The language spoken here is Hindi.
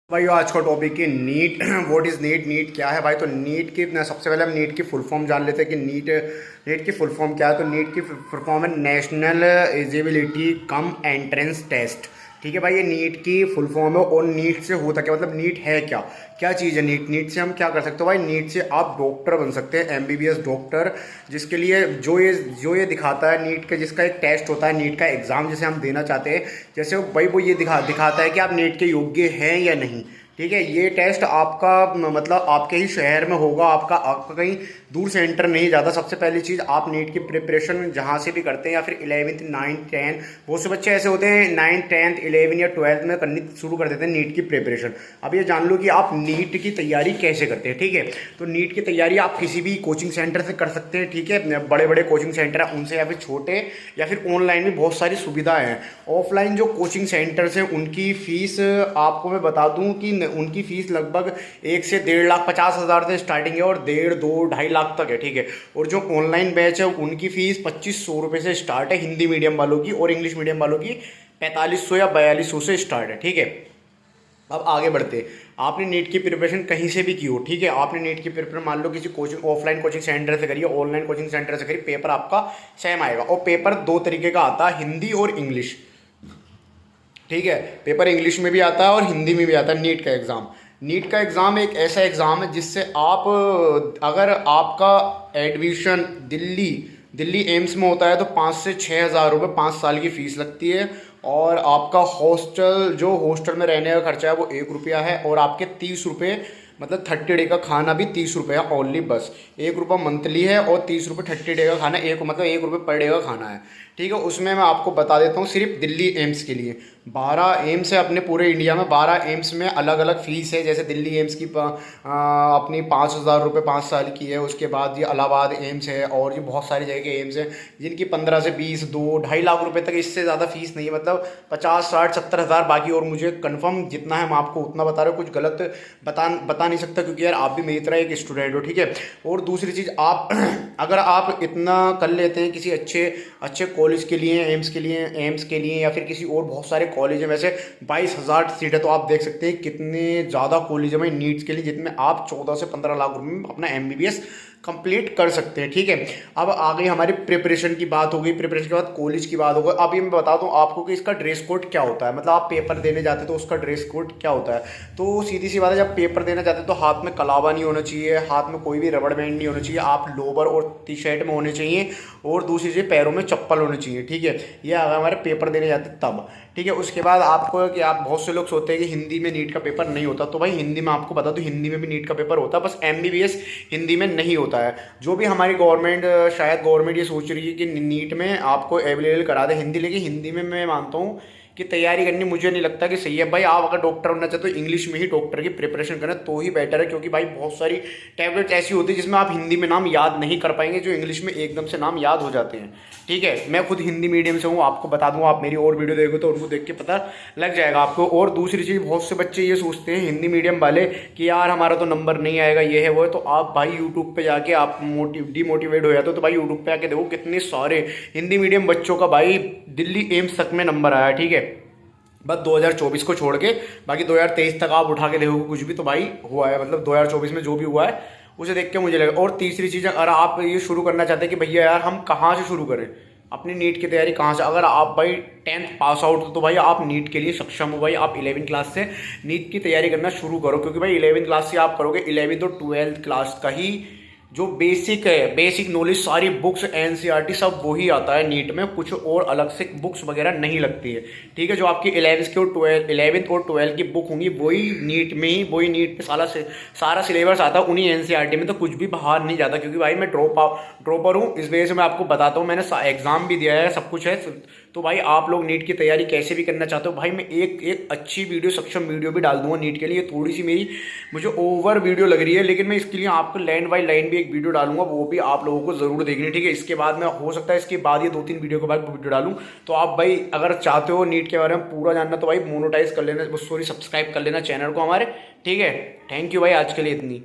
भाई आज का टॉपिक है NEET. What is NEET? NEET क्या है भाई? तो नीट की सबसे पहले हम नीट की फुल फॉर्म जान लेते हैं कि नीट की फुल फॉर्म क्या है। तो नीट की फुल फॉर्म है national eligibility cum entrance test. ठीक है भाई, ये नीट की फुल फॉर्म है। और नीट से होता क्या, मतलब नीट है क्या, क्या चीज़ है नीट? नीट से हम क्या कर सकते हो भाई? नीट से आप डॉक्टर बन सकते हैं, एमबीबीएस डॉक्टर। जिसके लिए जो ये दिखाता है नीट का, जिसका एक टेस्ट होता है नीट का एग्ज़ाम जिसे हम देना चाहते हैं, जैसे भाई वो ये दिखाता है कि आप नीट के योग्य हैं या नहीं। ठीक है, ये टेस्ट आपका मतलब आपके ही शहर में होगा, आपका आपका कहीं दूर सेंटर नहीं जाता। सबसे पहली चीज़, आप नीट की प्रिपरेशन जहाँ से भी करते हैं या फिर 11th 9th 10th, बहुत से बच्चे ऐसे होते हैं 9th 10th 11 या 12th में करनी शुरू कर देते हैं नीट की प्रिपरेशन। अब ये जान लो कि आप नीट की तैयारी कैसे करते हैं। ठीक है, तो नीट की तैयारी आप किसी भी कोचिंग सेंटर से कर सकते हैं। ठीक है, बड़े बड़े कोचिंग सेंटर हैं उनसे, या फिर छोटे, या फिर ऑनलाइन भी बहुत सारी सुविधाएं हैं। ऑफलाइन जो कोचिंग सेंटर्स हैं उनकी फ़ीस आपको मैं बता दूं कि उनकी फ़ीस लगभग 1 से 1,50,000 से स्टार्टिंग है, और 1,500-2,00,000 तक है। ठीक है, और जो ऑनलाइन बैच है उनकी फ़ीस 2,500 रुपये से स्टार्ट है हिंदी मीडियम वालों की, और इंग्लिश मीडियम वालों की 4,500 या 4,200 से स्टार्ट है। ठीक है, अब आगे बढ़ते हैं। आपने नीट की प्रिपरेशन कहीं से भी की हो, ठीक है, आपने नीट की प्रिपरेशन मान लो किसी कोचिंग ऑफलाइन कोचिंग सेंटर से करिए, ऑनलाइन कोचिंग सेंटर से करिए, पेपर आपका सेम आएगा। और पेपर दो तरीके का आता है, हिंदी और इंग्लिश। ठीक है, पेपर इंग्लिश में भी आता है और हिंदी में भी आता है नीट का एग्ज़ाम। नीट का एग्ज़ाम एक ऐसा एग्ज़ाम है जिससे आप, अगर आपका एडमिशन दिल्ली दिल्ली एम्स में होता है तो 5 से 6 हज़ार रुपये 5 साल की फ़ीस लगती है। और आपका हॉस्टल में रहने का खर्चा है वो 1 रुपया है। और आपके 30 रुपये, मतलब 30 डे का खाना भी 30 रुपये है ओनली, बस 1 रुपया मंथली है, और 30 रुपये 30 डे का खाना, मतलब 1 रुपये पर डे का खाना है। ठीक है, उसमें मैं आपको बता देता हूँ सिर्फ दिल्ली एम्स के लिए 12 एम्स है अपने पूरे इंडिया में। 12 एम्स में अलग अलग फ़ीस है। जैसे दिल्ली एम्स की अपनी 5,000 रुपये 5 साल की है। उसके बाद ये इलाहाबाद एम्स है, और ये बहुत सारी जगह के एम्स हैं जिनकी 15 से 20, 2-2.5 लाख रुपये तक, इससे ज़्यादा फीस नहीं है। मतलब 50, 60, 70 हज़ार। बाकी और मुझे कंफर्म जितना है मैं आपको उतना बता रहा हूँ, कुछ गलत बता नहीं सकता, क्योंकि यार आप भी मेरी तरह एक स्टूडेंट हो। ठीक है, और दूसरी चीज़, आप अगर आप इतना कर लेते हैं किसी अच्छे अच्छे कॉलेज के लिए, एम्स के लिए, या फिर किसी और बहुत सारे कॉलेज हैं। वैसे 22,000 सीट है, तो आप देख सकते हैं कितने ज़्यादा कॉलेज है भाई नीट्स के लिए, जिनमें आप 14 से 15 लाख रुपए में अपना एमबीबीएस कंप्लीट कर सकते हैं। ठीक है, अब आ गई हमारी प्रिपरेशन की बात हो गई, प्रिपरेशन के बाद कॉलेज की बात हो गई। अब ये मैं बता दूं आपको कि इसका ड्रेस कोड क्या होता है। मतलब आप पेपर देने जाते हैं तो उसका ड्रेस कोड क्या होता है। तो सीधी सी बात है, जब पेपर देने जाते हैं तो हाथ में कलावा नहीं होना चाहिए, हाथ में कोई भी रबड़ बैंड नहीं होना चाहिए, आप लोवर और टी शर्ट में होने चाहिए, और दूसरी चीज़ पैरों में चप्पल होनी चाहिए। ठीक है, ये अगर हमारे पेपर देने जाते हैं तब। ठीक है, उसके बाद आपको, कि आप बहुत से लोग सोचते हैं कि हिंदी में नीट का पेपर नहीं होता, तो भाई हिंदी में आपको बता दूं हिंदी में भी नीट का पेपर होता है, बस एमबीबीएस हिंदी में नहीं होता है। जो भी हमारी गवर्नमेंट, शायद गवर्नमेंट ये सोच रही है कि नीट में आपको अवेलेबल करा दे हिंदी, लेकिन हिंदी में मैं मानता हूँ कि तैयारी करनी मुझे नहीं लगता कि सही है। भाई आप अगर डॉक्टर बनना चाहते हो इंग्लिश में ही डॉक्टर की प्रिपरेशन करें तो ही बेटर है, क्योंकि भाई बहुत सारी टैबलेट्स ऐसी होती है जिसमें आप हिंदी में नाम याद नहीं कर पाएंगे, जो इंग्लिश में एकदम से नाम याद हो जाते हैं। ठीक है, मैं खुद हिंदी मीडियम से हूँ, आपको बता दूँ, आप मेरी और वीडियो देखो तो उनको देख के पता लग जाएगा आपको। और दूसरी चीज़, बहुत से बच्चे ये सोचते हैं हिंदी मीडियम वाले कि यार हमारा तो नंबर नहीं आएगा, ये है वो है। तो आप भाई यूट्यूब पे जाके आप डिमोटिवेट हो जाते हो, तो भाई यूट्यूब पे आके देखो कितने सारे हिंदी मीडियम बच्चों का भाई दिल्ली एम्स तक में नंबर आया। ठीक है, बस 2024 को छोड़ के, बाकी 2023 तक आप उठा के देखोगे कुछ भी तो भाई हुआ है। मतलब 2024 में जो भी हुआ है उसे देख के मुझे लगा। और तीसरी चीज़, अगर आप ये शुरू करना चाहते हैं कि भैया यार हम कहाँ से शुरू करें अपनी नीट की तैयारी, कहाँ से, अगर आप भाई 10th पास आउट हो तो भाई आप नीट के लिए सक्षम हो। भाई आप 11th क्लास से नीट की तैयारी करना शुरू करो, क्योंकि भाई 11th क्लास से आप करोगे 11th और 12th क्लास का ही जो बेसिक है, बेसिक नॉलेज, सारी बुक्स एनसीईआरटी सब वही आता है नीट में, कुछ और अलग से बुक्स वगैरह नहीं लगती है। ठीक है, जो आपकी 11th और 12th की बुक होंगी वही नीट में ही, वही नीट पे सारा सिलेबस आता है उन्हीं एनसीईआरटी में, तो कुछ भी बाहर नहीं जाता। क्योंकि भाई मैं ड्रॉपर हूँ, इस वजह से मैं आपको बताता हूँ, मैंने एग्जाम भी दिया है, सब कुछ है। तो भाई आप लोग नीट की तैयारी कैसे भी करना चाहते हो, भाई मैं एक अच्छी वीडियो, सक्षम वीडियो भी डाल दूंगा नीट के लिए। थोड़ी सी मेरी मुझे ओवर वीडियो लग रही है, लेकिन मैं इसके लिए आपको लाइन बाय लाइन भी एक वीडियो डालूंगा, वो भी आप लोगों को जरूर देखनी है। ठीक है, इसके बाद में हो सकता है इसके बाद ये 2-3 वीडियो के बाद वीडियो डालूं। तो आप भाई अगर चाहते हो नीट के बारे में पूरा जानना तो भाई मोनेटाइज कर लेना, सॉरी सब्सक्राइब कर लेना चैनल को हमारे। ठीक है, थैंक यू भाई, आज के लिए इतनी।